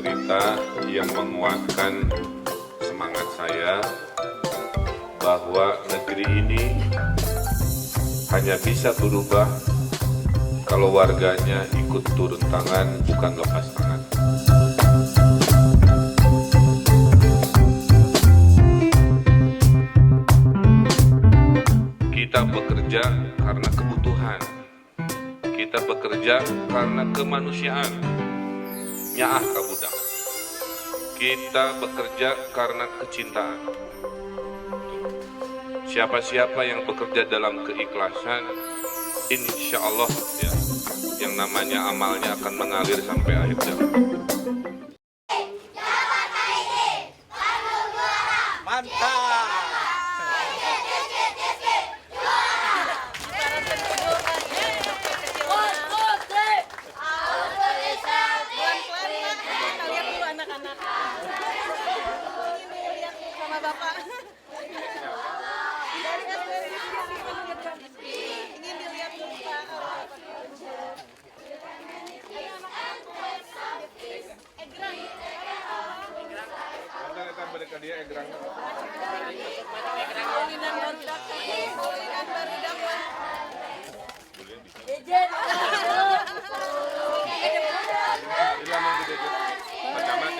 cerita yang menguatkan semangat saya bahwa negeri ini hanya bisa berubah kalau warganya ikut turun tangan, bukan lepas tangan. Kita bekerja karena kebutuhan, kita bekerja karena kemanusiaan. Nyaah ka budak. Kita bekerja karena kecintaan. Siapa-siapa yang bekerja dalam keikhlasan, insya Allah ya, yang namanya amalnya akan mengalir sampai akhir zaman. Mantap.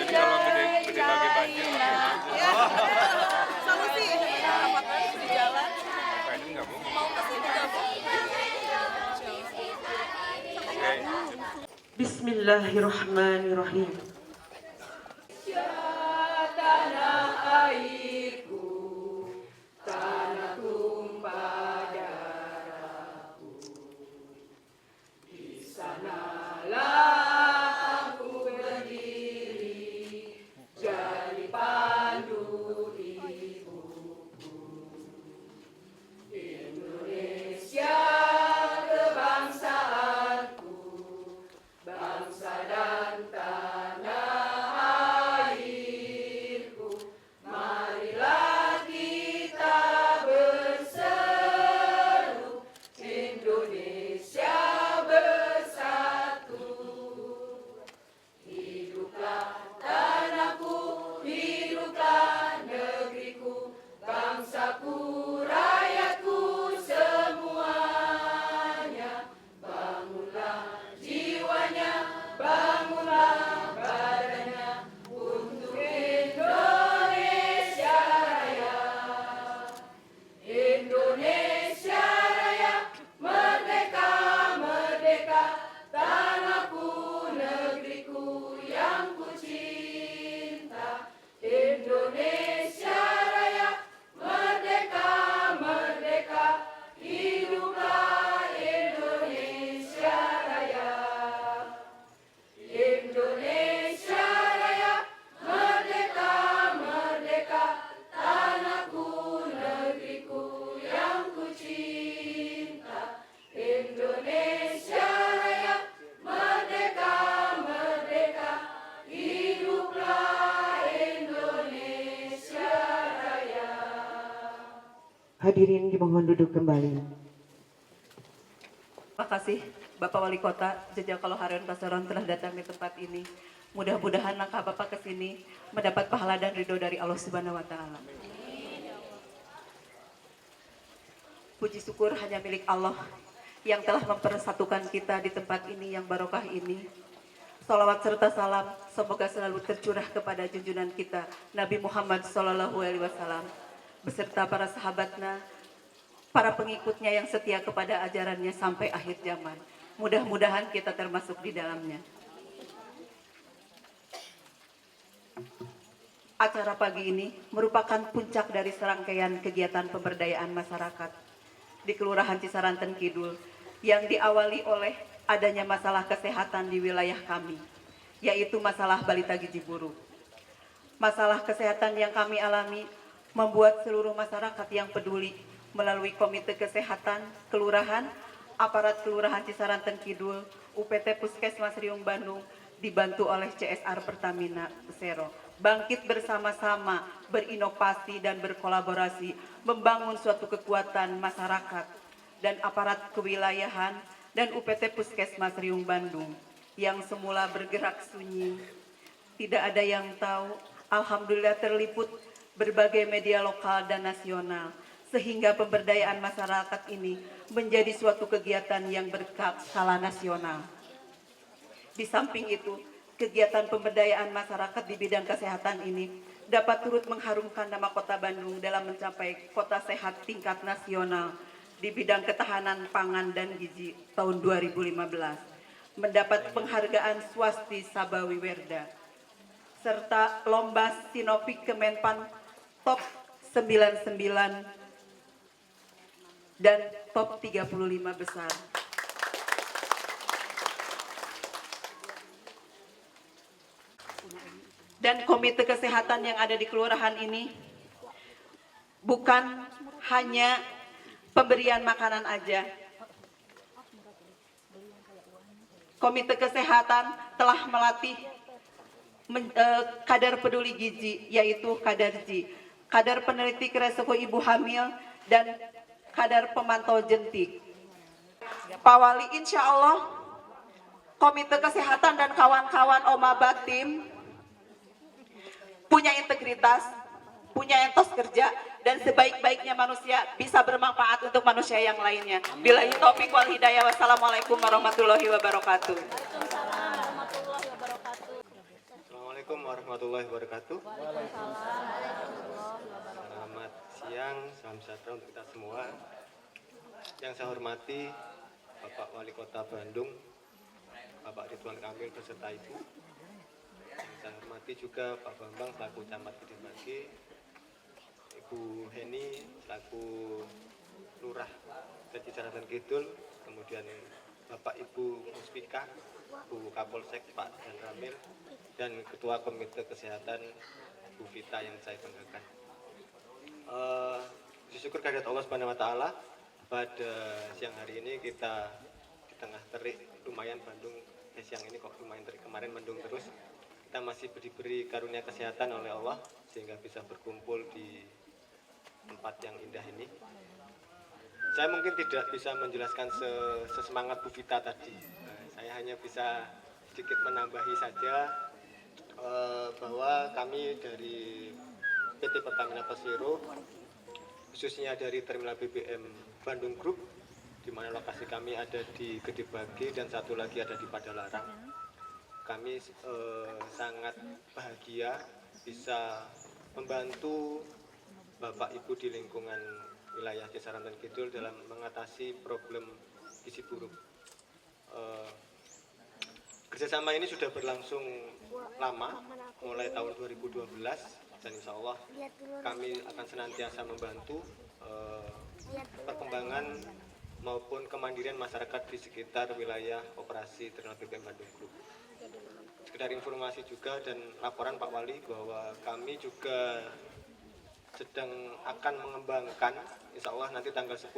Jadi kalau gede bagi banjir solusi di jalan ini nggak mau. mau kesini gabung. Bismillahirrahmanirrahim. Hadirin dimohon duduk kembali. Terima kasih Bapak Wali Kota Jejakalo Harian Pasaron telah datang di tempat ini. Mudah-mudahan langkah Bapak ke sini mendapat pahala dan ridho dari Allah Subhanahu wa taala. Puji syukur hanya milik Allah yang telah mempersatukan kita di tempat ini yang barokah ini. Salawat serta salam semoga selalu tercurah kepada junjungan kita Nabi Muhammad SAW beserta para sahabatnya, para pengikutnya yang setia kepada ajarannya sampai akhir zaman. Mudah-mudahan kita termasuk di dalamnya. Acara pagi ini merupakan puncak dari serangkaian kegiatan pemberdayaan masyarakat di Kelurahan Cisaranten Kidul yang diawali oleh adanya masalah kesehatan di wilayah kami, yaitu masalah balita gizi buruk. Masalah kesehatan yang kami alami membuat seluruh masyarakat yang peduli melalui Komite Kesehatan Kelurahan, aparat Kelurahan Cisaranten Kidul, UPT Puskesmas Riung Bandung, dibantu oleh CSR Pertamina Persero, bangkit bersama-sama, berinovasi dan berkolaborasi, membangun suatu kekuatan masyarakat dan aparat kewilayahan dan UPT Puskesmas Riung Bandung yang semula bergerak sunyi tidak ada yang tahu, alhamdulillah terliput berbagai media lokal dan nasional, sehingga pemberdayaan masyarakat ini menjadi suatu kegiatan yang berskala nasional. Di samping itu, kegiatan pemberdayaan masyarakat di bidang kesehatan ini dapat turut mengharumkan nama Kota Bandung dalam mencapai kota sehat tingkat nasional di bidang ketahanan pangan dan gizi tahun 2015, mendapat penghargaan Swasti Sabawi Werda, serta lomba Sinopik Kemenpan Top 99 dan Top 35 besar. Dan komite kesehatan yang ada di kelurahan ini bukan hanya pemberian makanan aja. Komite kesehatan telah melatih kadar peduli gizi, yaitu kadarji, kadar peneliti resiko ibu hamil, dan kadar pemantau jentik. Pak Wali, insya Allah komite kesehatan dan kawan-kawan Omaba tim punya integritas, punya etos kerja, dan sebaik-baiknya manusia bisa bermanfaat untuk manusia yang lainnya. Billahi taufiq wal hidayah. Wassalamualaikum warahmatullahi wabarakatuh. Assalamualaikum warahmatullahi wabarakatuh. Selamat siang, salam sejahtera untuk kita semua. Yang saya hormati Bapak Wali Kota Bandung, Bapak Ridwan Kamil beserta Ibu. Yang saya hormati juga Pak Bambang selaku Camat Gede Bage, Ibu Heni selaku Lurah Kecil Saratan Kidul, kemudian Bapak Ibu Muspika, Bu Kapolsek Pak Dan Ramil, dan Ketua Komite Kesehatan Bu Vita yang saya banggakan. Syukur kehadirat Allah Subhanahu wa taala, pada siang hari ini kita di tengah terik lumayan Bandung, siang ini kok lumayan terik, kemarin mendung terus. Kita masih diberi karunia kesehatan oleh Allah sehingga bisa berkumpul di tempat yang indah ini. Saya mungkin tidak bisa menjelaskan sesemangat Bu Vita tadi. Saya hanya bisa sedikit menambahi saja bahwa kami dari PT Pertamina Persero, khususnya dari Terminal BBM Bandung Group, di mana lokasi kami ada di Gede Bage dan satu lagi ada di Padalarang. Kami sangat bahagia bisa membantu Bapak Ibu di lingkungan wilayah Kisaran dan Kidul dalam mengatasi problem gizi buruk. Kerjasama ini sudah berlangsung lama, mulai tahun 2012, dan insya Allah kami akan senantiasa membantu perkembangan maupun kemandirian masyarakat di sekitar wilayah operasi Terminal BBM Bandung Group. Sekedar informasi juga dan laporan Pak Wali bahwa kami juga sedang akan mengembangkan, insya Allah nanti tanggal 10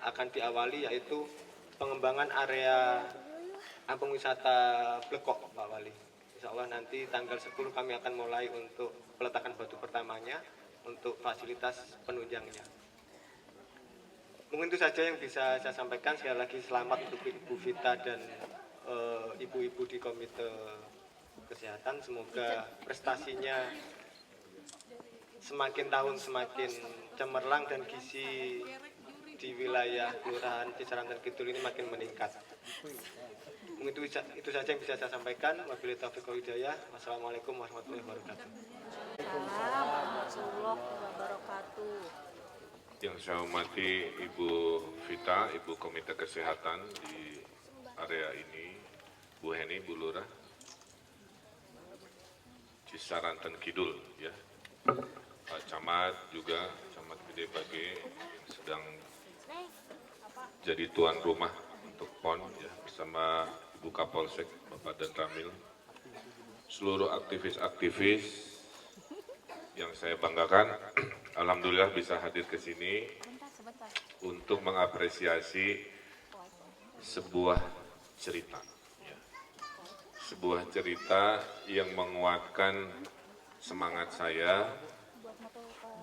akan diawali, yaitu pengembangan area kampung wisata Blekok, Pak Wali. Insya Allah nanti tanggal 10 kami akan mulai untuk peletakan batu pertamanya untuk fasilitas penunjangnya. Mungkin itu saja yang bisa saya sampaikan. Sekali lagi selamat untuk Ibu Vita dan ibu-ibu di Komite Kesehatan. Semoga prestasinya semakin tahun semakin cemerlang dan gizi di wilayah Kelurahan Kisaran dan Kidul ini makin meningkat. Mungkin itu saja yang bisa saya sampaikan. Wabillahi taufiq wal hidayah. Wassalamualaikum warahmatullahi wabarakatuh. Yang saya hormati Ibu Vita, Ibu Komite Kesehatan di area ini, Bu Heni, Bu Lurah, Cisaranten Kidul, ya, Pak Camat juga, Camat Gede Bage yang sedang jadi tuan rumah untuk PON, ya, bersama Ibu Kapolsek, Bapak Dan Ramil, seluruh aktivis-aktivis yang saya banggakan, alhamdulillah bisa hadir ke sini untuk mengapresiasi sebuah cerita. Ya. Sebuah cerita yang menguatkan semangat saya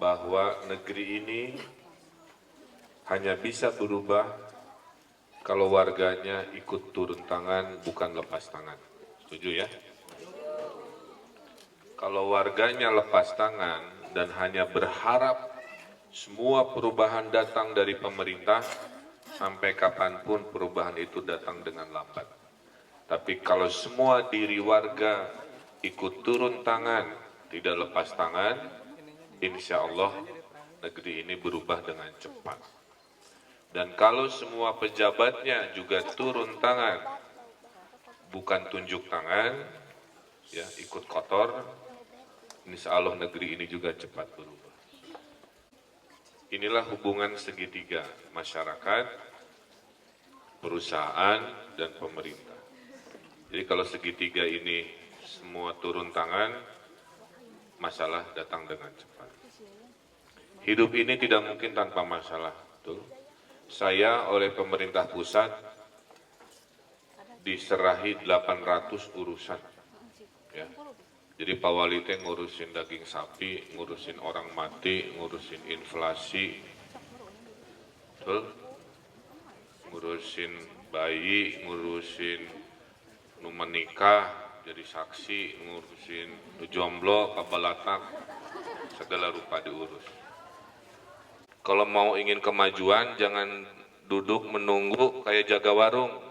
bahwa negeri ini hanya bisa berubah kalau warganya ikut turun tangan, bukan lepas tangan. Setuju ya? Kalau warganya lepas tangan dan hanya berharap semua perubahan datang dari pemerintah, sampai kapanpun perubahan itu datang dengan lambat. Tapi kalau semua diri warga ikut turun tangan, tidak lepas tangan, insya Allah negeri ini berubah dengan cepat. Dan kalau semua pejabatnya juga turun tangan, bukan tunjuk tangan, ya ikut kotor, insya Allah negeri ini juga cepat berubah. Inilah hubungan segitiga masyarakat, perusahaan, dan pemerintah. Jadi kalau segitiga ini semua turun tangan, masalah datang dengan cepat. Hidup ini tidak mungkin tanpa masalah. Betul? Saya oleh pemerintah pusat diserahi 800 urusan. Ya. Jadi Pak Wali teh ngurusin daging sapi, ngurusin orang mati, ngurusin inflasi, betul? Ngurusin bayi, ngurusin nu menikah, jadi saksi, ngurusin nu jomblo, kabalatak, segala rupa diurus. Kalau mau ingin kemajuan, jangan duduk menunggu kayak jaga warung.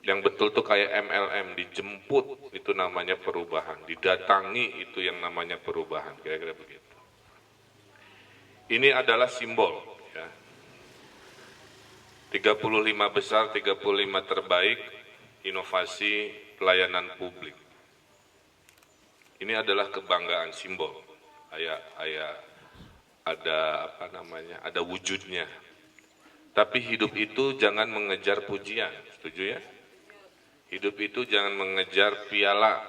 Yang betul tuh kayak MLM, dijemput, itu namanya perubahan. Didatangi, itu yang namanya perubahan, kira-kira begitu. Ini adalah simbol. Ya. 35 besar, 35 terbaik, inovasi pelayanan publik. Ini adalah kebanggaan simbol. Ada wujudnya. Tapi hidup itu jangan mengejar pujian, setuju ya? Hidup itu jangan mengejar piala.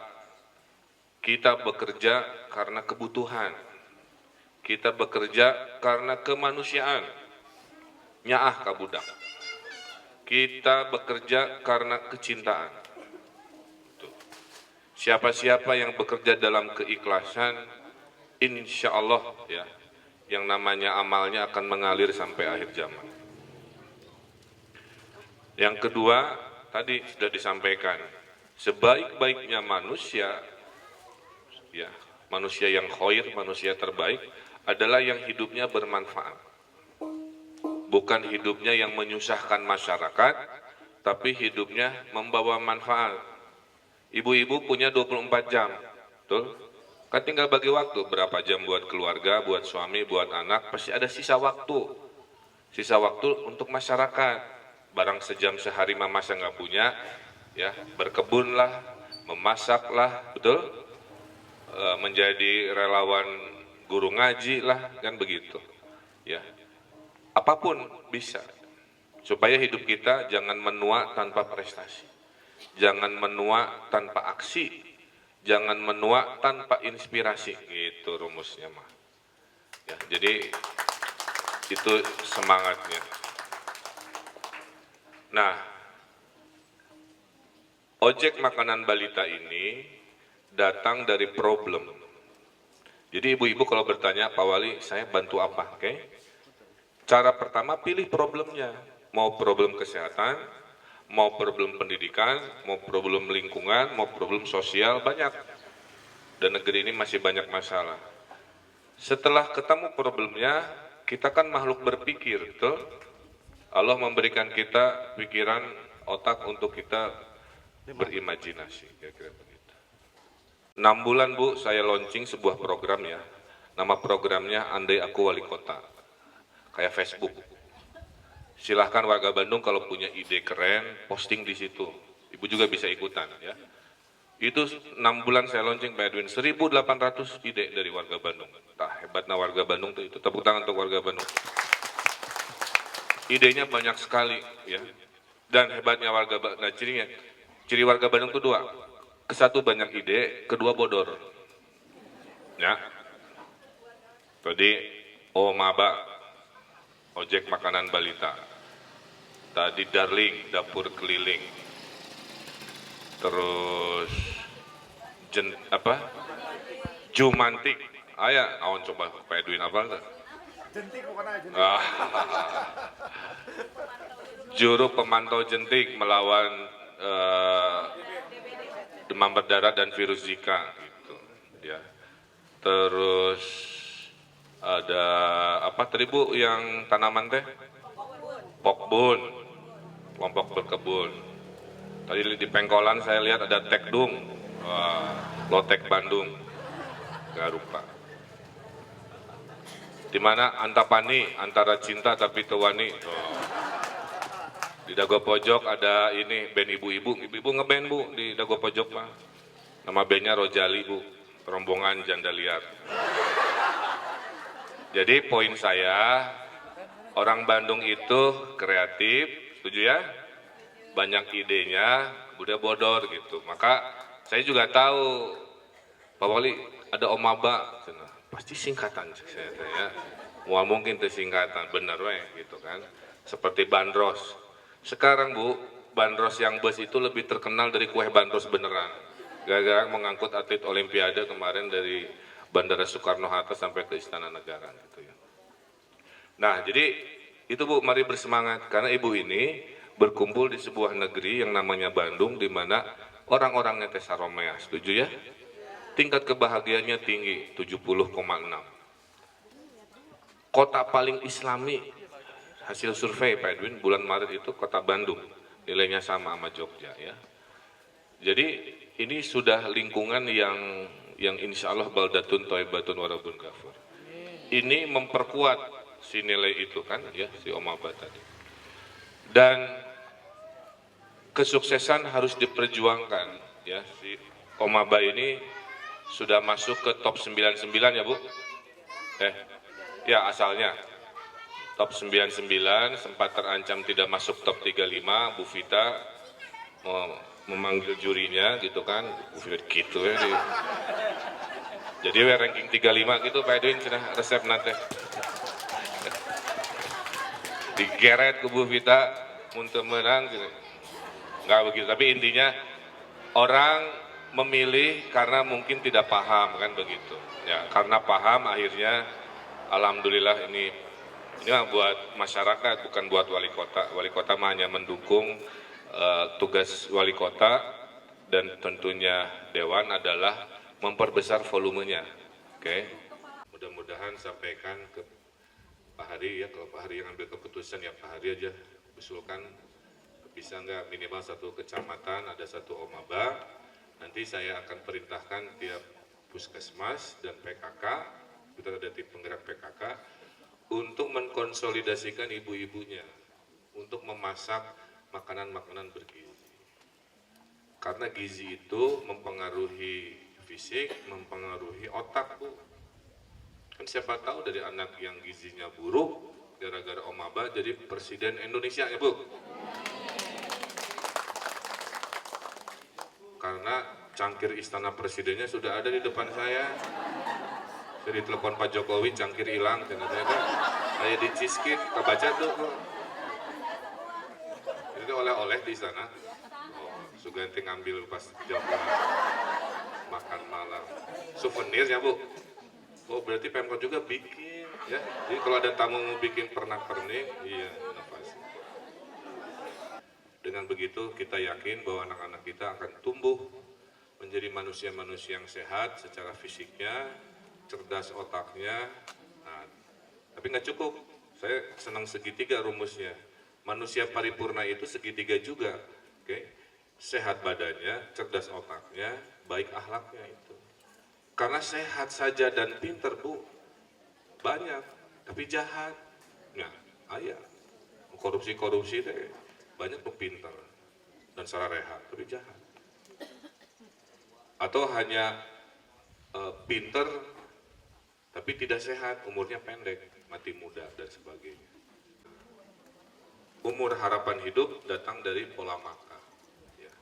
Kita bekerja karena kebutuhan. Kita bekerja karena kemanusiaan. Nyaah kabudak. Kita bekerja karena kecintaan. Siapa-siapa yang bekerja dalam keikhlasan, insya Allah ya, yang namanya amalnya akan mengalir sampai akhir zaman. Yang kedua, tadi sudah disampaikan, sebaik-baiknya manusia, ya, manusia yang khair, manusia terbaik, adalah yang hidupnya bermanfaat. Bukan hidupnya yang menyusahkan masyarakat, tapi hidupnya membawa manfaat. Ibu-ibu punya 24 jam, betul? Kan tinggal bagi waktu, berapa jam buat keluarga, buat suami, buat anak, pasti ada sisa waktu. Sisa waktu untuk masyarakat. Barang sejam sehari mama saya nggak punya, ya berkebunlah, memasaklah, betul? Menjadi relawan guru ngaji lah, kan begitu. Ya, apapun bisa. Supaya hidup kita jangan menua tanpa prestasi, jangan menua tanpa aksi, jangan menua tanpa inspirasi. Gitu rumusnya mah. Ya, jadi itu semangatnya. Nah, ojek makanan balita ini datang dari problem. Jadi ibu-ibu kalau bertanya, Pak Wali, saya bantu apa? Oke? Cara pertama pilih problemnya. Mau problem kesehatan, mau problem pendidikan, mau problem lingkungan, mau problem sosial, banyak. Dan negeri ini masih banyak masalah. Setelah ketemu problemnya, kita kan makhluk berpikir, betul? Allah memberikan kita pikiran, otak untuk kita berimajinasi, kira-kira begitu. 6 bulan Bu, saya launching sebuah program ya. Nama programnya Andai Aku Wali Kota. Kayak Facebook. Silahkan warga Bandung kalau punya ide keren, posting di situ. Ibu juga bisa ikutan ya. Itu 6 bulan saya launching Pak Edwin, 1.800 ide dari warga Bandung. Tah, hebatnya warga Bandung tuh itu. Tepuk tangan untuk warga Bandung. Idenya banyak sekali ya. Dan hebatnya warga Bandung, nah ciri warga Bandung itu 2. Kesatu banyak ide, kedua bodor. Ya. Tadi Maba, ojek makanan balita. Tadi Darling, dapur keliling. Terus Jumantik. Aya, naon coba Pak Edwin apa enggak? Jentik bukan aja jentik. Juru pemantau jentik melawan demam berdarah dan virus Zika gitu ya. Terus ada apa tadi Bu yang tanaman teh? Pokbun, kelompok berkebun. Tadi di Pengkolan saya lihat ada Tekdung, Lotek Bandung, Garupa. Di mana Antapani, antara cinta tapi tewani. Di Dago Pojok ada ini band ibu-ibu, ibu-ibu ngeband Bu di Dago Pojok Pak. Nama bandnya Rojali Bu, rombongan janda liar. Jadi poin saya, orang Bandung itu kreatif, setuju ya? Banyak idenya, udah bodor gitu. Maka saya juga tahu, Pak Wali ada Omaba, pasti singkatan saya tanya. Mual mungkin itu singkatan, bener weh gitu kan. Seperti bandros. Sekarang Bu, bandros yang bus itu lebih terkenal dari kue bandros beneran. Gara-gara mengangkut atlet Olimpiade kemarin dari Bandara Soekarno-Hatta sampai ke Istana Negara gitu ya. Nah, jadi itu Bu, mari bersemangat karena Ibu ini berkumpul di sebuah negeri yang namanya Bandung di mana orang-orangnya Tesaromea, setuju ya? Tingkat kebahagiaannya tinggi, 70,6. Kota paling islami, hasil survei Pak Edwin bulan Maret itu kota Bandung, nilainya sama Jogja ya. Jadi ini sudah lingkungan yang insya Allah baldatun thayyibatun warabun ghafur. Ini memperkuat si nilai itu kan ya, si Omaba tadi. Dan kesuksesan harus diperjuangkan ya, si Omaba ini sudah masuk ke top 99 ya Bu? Ya asalnya top 99, sempat terancam tidak masuk top 35, Bu Vita memanggil jurinya gitu kan, Bu Vita gitu ya. Jadi ranking 35 gitu Pak Edwin, resep nanti. Digeret ke Bu Vita untuk menang gitu. Enggak begitu, tapi intinya orang memilih karena mungkin tidak paham kan begitu. Ya, karena paham akhirnya alhamdulillah ini buat masyarakat bukan buat wali kota. Wali kota hanya mendukung tugas wali kota dan tentunya dewan adalah memperbesar volumenya. Oke. Mudah-mudahan sampaikan ke Pak Hari ya, kalau Pak Hari yang ambil keputusan ya Pak Hari aja usulkan bisa nggak minimal satu kecamatan ada satu Omaba. Nanti saya akan perintahkan tiap puskesmas dan PKK, kita ada tim penggerak PKK, untuk mengkonsolidasikan ibu-ibunya, untuk memasak makanan-makanan bergizi. Karena gizi itu mempengaruhi fisik, mempengaruhi otak Bu. Kan siapa tahu dari anak yang gizinya buruk, gara-gara Omaba jadi presiden Indonesia ya Bu. Karena cangkir istana presidennya sudah ada di depan saya. Jadi telepon Pak Jokowi, cangkir hilang, saya diciskit, kebaca tuh. Itu oleh-oleh di sana. Suganti ngambil pas jam makan malam. Souvenir ya Bu. Oh berarti Pemkot juga bikin ya. Jadi kalau ada tamu mau bikin pernak-pernik, iya inovasi. Dengan begitu kita yakin bahwa anak-anak kita akan tumbuh menjadi manusia-manusia yang sehat secara fisiknya, cerdas otaknya. Nah, tapi nggak cukup. Saya senang segitiga rumusnya. Manusia paripurna itu segitiga juga. Oke? Sehat badannya, cerdas otaknya, baik akhlaknya itu. Karena sehat saja dan pinter Bu, banyak, tapi jahat. Nah, ayah, korupsi-korupsi deh. Banyak tuh pintar dan salah rehat, tapi jahat. Atau hanya pintar tapi tidak sehat, umurnya pendek, mati muda dan sebagainya. Umur harapan hidup datang dari pola makan. Ya.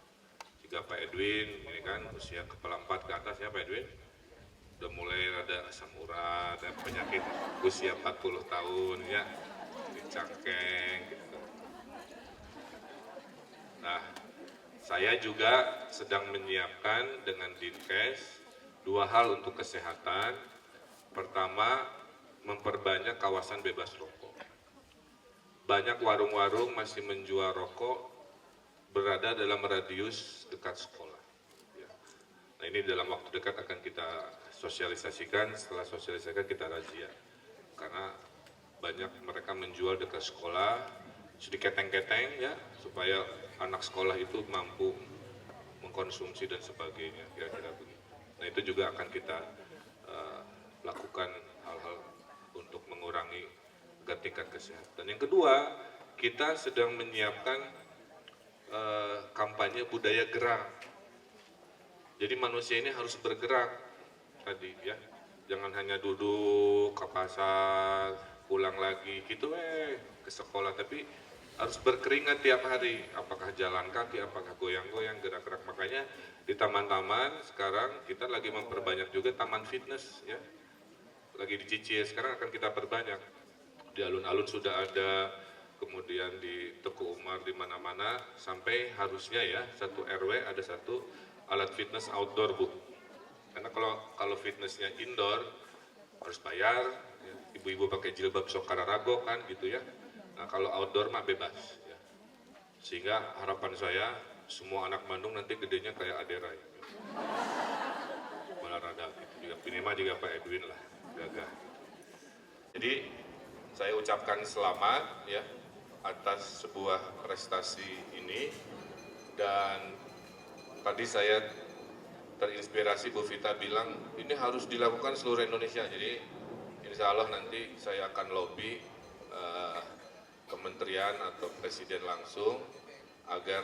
Jika Pak Edwin, ini kan usia kepala 4 ke atas ya Pak Edwin, udah mulai ada asam urat, dan penyakit usia 40 tahun ya, cangkeng gitu. Nah, saya juga sedang menyiapkan dengan Dinkes 2 hal untuk kesehatan. Pertama, memperbanyak kawasan bebas rokok. Banyak warung-warung masih menjual rokok berada dalam radius dekat sekolah. Ya. Nah ini dalam waktu dekat akan kita sosialisasikan, setelah sosialisasikan kita razia. Karena banyak mereka menjual dekat sekolah, sedikit keteng-keteng ya, supaya anak sekolah itu mampu mengkonsumsi dan sebagainya, kira-kira begitu. Nah itu juga akan kita lakukan hal-hal untuk mengurangi tingkat kesehatan. Yang kedua, kita sedang menyiapkan kampanye budaya gerak. Jadi manusia ini harus bergerak tadi ya, jangan hanya duduk ke pasar, pulang lagi gitu ke sekolah, tapi harus berkeringat tiap hari, apakah jalan kaki, apakah goyang-goyang, gerak-gerak. Makanya di taman-taman sekarang kita lagi memperbanyak juga taman fitness ya, lagi dicicil, sekarang akan kita perbanyak. Di alun-alun sudah ada, kemudian di Teguh Umar, di mana-mana, sampai harusnya ya satu RW ada satu alat fitness outdoor Bu. Karena kalau fitnessnya indoor harus bayar, ya. Ibu-ibu pakai jilbab sok kararago kan gitu ya. Nah kalau outdoor mah bebas ya. Sehingga harapan saya semua anak Bandung nanti gedenya kayak Adera ya. Olahraga gitu juga, minimal juga Pak Edwin lah, gagah. Jadi saya ucapkan selamat ya atas sebuah prestasi ini, dan tadi saya terinspirasi Bu Vita bilang ini harus dilakukan seluruh Indonesia. Jadi insya Allah nanti saya akan lobby kementerian atau presiden langsung agar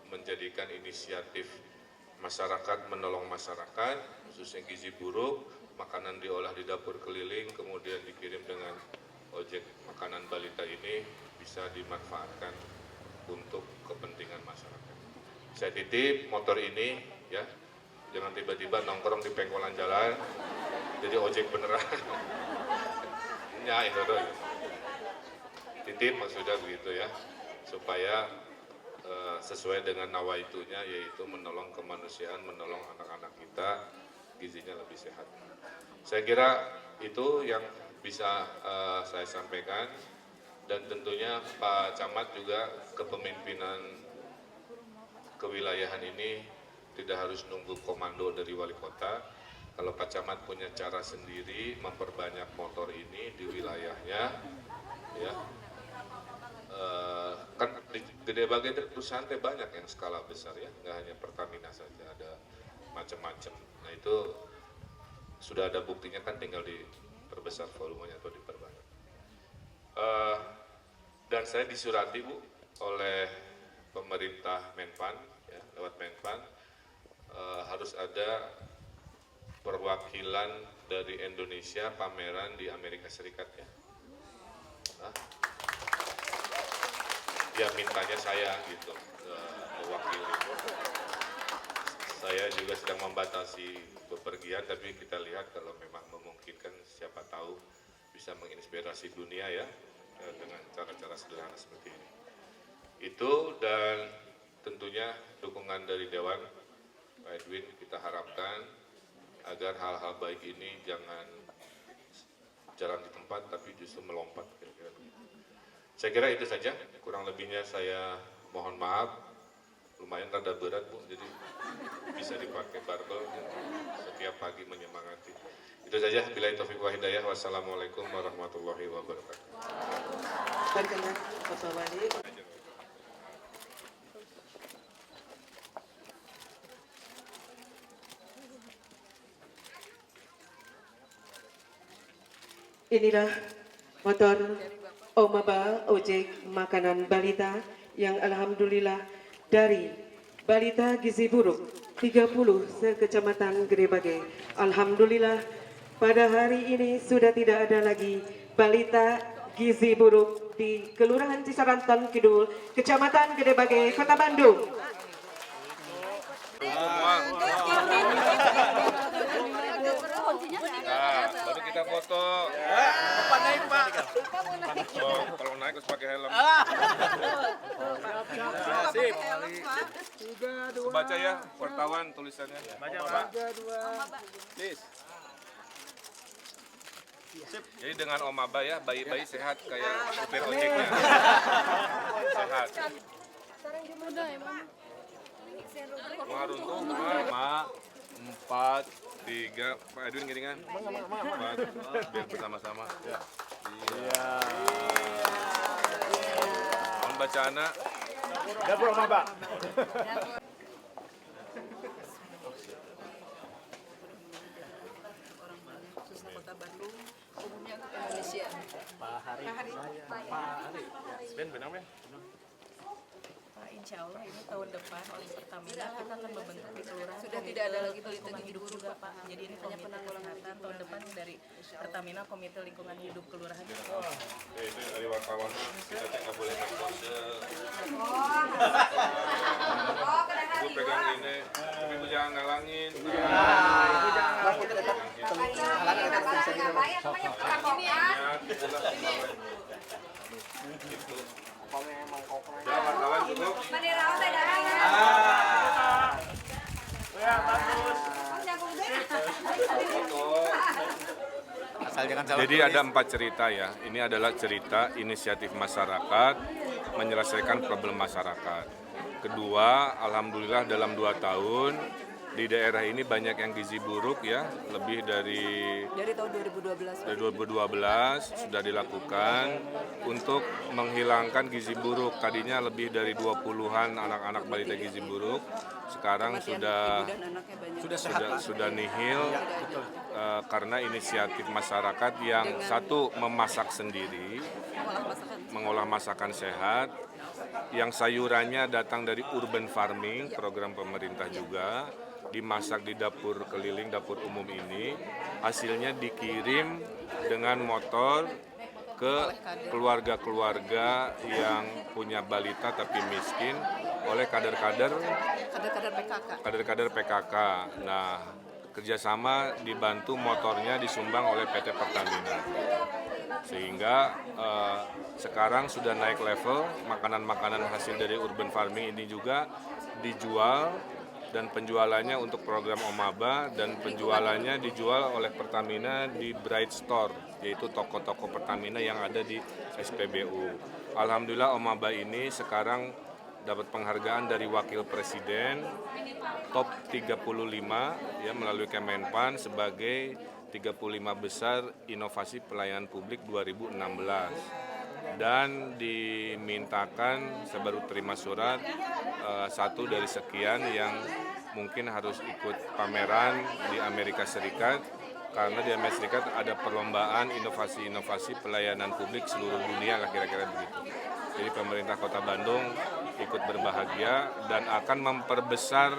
menjadikan inisiatif masyarakat menolong masyarakat, khususnya gizi buruk, makanan diolah di dapur keliling, kemudian dikirim dengan ojek makanan balita ini bisa dimanfaatkan untuk kepentingan masyarakat. Saya titip motor ini ya, jangan tiba-tiba nongkrong di pengkolan jalan, jadi ojek beneran. Ya itu tuh. Titip maksudnya begitu ya, supaya sesuai dengan nawaitunya, yaitu menolong kemanusiaan, menolong anak-anak kita gizinya lebih sehat. Saya kira itu yang bisa saya sampaikan, dan tentunya Pak Camat juga kepemimpinan kewilayahan ini tidak harus nunggu komando dari wali kota. Kalau Pak Camat punya cara sendiri memperbanyak motor ini di wilayahnya, ya kan di Gede Bage perusahaan banyak yang skala besar ya, nggak hanya Pertamina saja, ada macam-macam. Nah itu sudah ada buktinya kan, tinggal diperbesar volumenya atau diperbanyak. Dan saya disurati Bu oleh pemerintah Menpan, ya, lewat Menpan, harus ada perwakilan dari Indonesia pameran di Amerika Serikat ya. Dia mintanya saya gitu mewakili. Saya juga sedang membatasi bepergian, tapi kita lihat kalau memang memungkinkan, siapa tahu bisa menginspirasi dunia ya dengan cara-cara sederhana seperti ini. Itu, dan tentunya dukungan dari Dewan Pak Edwin kita harapkan agar hal-hal baik ini jangan jalan di tempat tapi justru melompat kira-kira begitu. Saya kira itu saja, kurang lebihnya saya mohon maaf, lumayan rada berat Bu, jadi bisa dipakai barbel setiap pagi menyemangati. Itu saja, billahi taufiq wa hidayah, wassalamualaikum warahmatullahi wabarakatuh. Berkenan Bapak Wali. Inilah motor Omaba ojek makanan balita yang alhamdulillah dari balita gizi buruk 30 sekecamatan Gede Bage. Alhamdulillah pada hari ini sudah tidak ada lagi balita gizi buruk di Kelurahan Cisarantan Kidul, Kecamatan Gede Bage, Kota Bandung. Nah, baru kita foto. Pak naik Pak. Oh, kalau naik harus pakai helm. Sip. Baca ya wartawan tulisannya. Baca Pak. Please. Jadi dengan Om Aba ya, bayi-bayi sehat kayak supir ojeknya. Sehat. Warung tuh, Mak. 4, 3, Pak Edwin giringan. 4, biar bersama-sama. Iya. Mohon baca anak. Dapur Maba. Khususnya Kota Bandung, umumnya untuk Indonesia. Pak, insya Allah ini tahun depan oleh Pertamina kita akan membentuk di kelurahan. Sudah tidak ada lagi Komite Hidup juga Pak. Jadi ini hanya penanggulangan tahun depan dari Pertamina Komite Lingkungan Hidup Kelurahan. Itu dari wartawan kita tidak boleh pose. Ibu pegang ini, tapi ibu jangan ngalangin. Jangan wartawan cukup. Jadi ada 4 cerita ya. Ini adalah cerita inisiatif masyarakat menyelesaikan problem masyarakat. Kedua, alhamdulillah dalam 2 tahun di daerah ini banyak yang gizi buruk ya, lebih dari Dari tahun 2012. dari 2012 sudah dilakukan untuk menghilangkan gizi buruk. Tadinya lebih dari 20-an anak-anak balita gizi buruk, sekarang sudah nihil karena inisiatif masyarakat yang satu memasak sendiri, mengolah masakan sehat, yang sayurannya datang dari urban farming, program pemerintah juga, dimasak di dapur keliling, dapur umum ini, hasilnya dikirim dengan motor ke keluarga-keluarga yang punya balita tapi miskin oleh kader-kader PKK. Nah, kerjasama dibantu motornya disumbang oleh PT Pertamina. Sehingga sekarang sudah naik level, makanan-makanan hasil dari urban farming ini juga dijual, dan penjualannya untuk program Omaba, dan penjualannya dijual oleh Pertamina di Bright Store, yaitu toko-toko Pertamina yang ada di SPBU. Alhamdulillah Omaba ini sekarang dapat penghargaan dari Wakil Presiden top 35 ya melalui Kemenpan sebagai 35 besar inovasi pelayanan publik 2016. Dan dimintakan saya baru terima surat satu dari sekian yang mungkin harus ikut pameran di Amerika Serikat, karena di Amerika Serikat ada perlombaan inovasi-inovasi pelayanan publik seluruh dunia lah, kira-kira begitu. Jadi pemerintah Kota Bandung ikut berbahagia dan akan memperbesar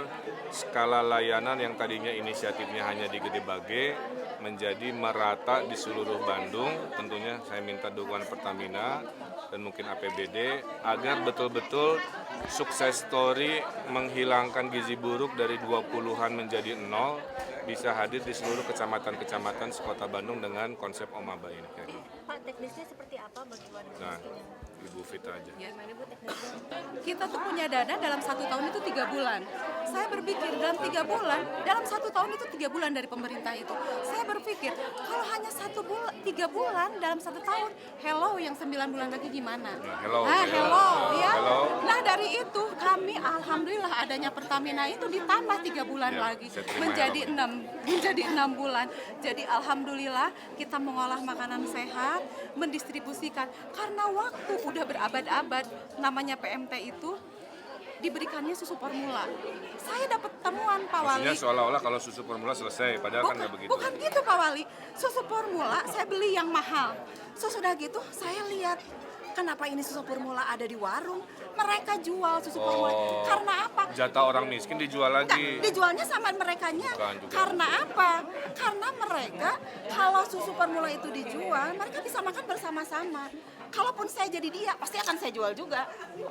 skala layanan yang tadinya inisiatifnya hanya di Gedebage menjadi merata di seluruh Bandung. Tentunya saya minta dukungan Pertamina dan mungkin APBD agar betul-betul sukses story menghilangkan gizi buruk dari 20-an menjadi 0 bisa hadir di seluruh kecamatan-kecamatan sekota Bandung dengan konsep Omaba ini. Pak, teknisnya seperti apa bagaimana? Nah, Ibu Vita aja. Gimana Bu teknisnya? Kita tuh punya dana dalam 1 tahun itu 3 bulan. Saya berpikir dalam 3 bulan, dalam 1 tahun itu 3 bulan dari pemerintah itu. Saya berpikir kalau hanya 3 bulan dalam 1 tahun, hello yang 9 bulan lagi gimana? Hello. Ya. Hello. Nah dari itu kami alhamdulillah adanya Pertamina itu ditambah 3 bulan Ya, lagi saya terima menjadi ya, 6 bulan. Jadi alhamdulillah kita mengolah makanan sehat, mendistribusikan karena waktu udah berabad-abad, namanya PMT itu diberikannya susu formula. Saya dapat temuan Pak Wali. Maksudnya seolah-olah kalau susu formula selesai, padahal kan nggak begitu. Bukan gitu Pak Wali. Susu formula saya beli yang mahal. Sesudah gitu saya lihat kenapa ini susu formula ada di warung. Mereka jual susu formula. Karena apa? Jatah orang miskin dijual lagi. Enggak, dijualnya sama merekanya. Bukan juga. Karena apa? Karena mereka kalau susu formula itu dijual, mereka bisa makan bersama-sama. Kalaupun saya jadi dia, pasti akan saya jual juga.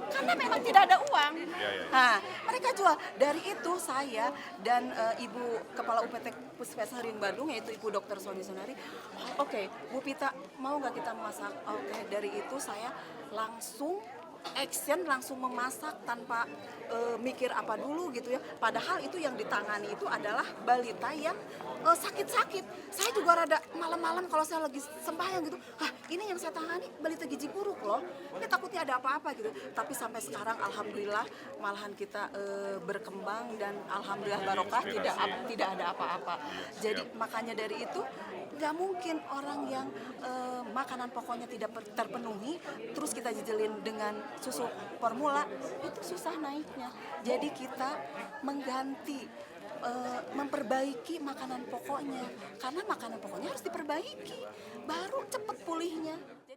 Karena memang tidak ada uang. Ya. Nah, mereka jual. Dari itu saya dan Ibu Kepala UPT Puskesmas Harian Bandung, yaitu Ibu Dr. Soni Sonari, oke, Bu Pita, mau nggak kita masak? Oke, dari itu saya langsung action langsung memasak tanpa mikir apa dulu gitu ya. Padahal itu yang ditangani itu adalah balita yang sakit-sakit. Saya juga rada malam-malam kalau saya lagi sembahyang gitu, ini yang saya tangani balita gizi buruk loh. Ini takutnya ada apa-apa gitu. Tapi sampai sekarang alhamdulillah malahan kita berkembang dan alhamdulillah barokah tidak ada apa-apa. Jadi makanya dari itu nggak mungkin orang yang makanan pokoknya tidak terpenuhi terus kita jejelin dengan susu formula, itu susah naiknya. Jadi kita mengganti, memperbaiki makanan pokoknya, karena makanan pokoknya harus diperbaiki baru cepat pulihnya.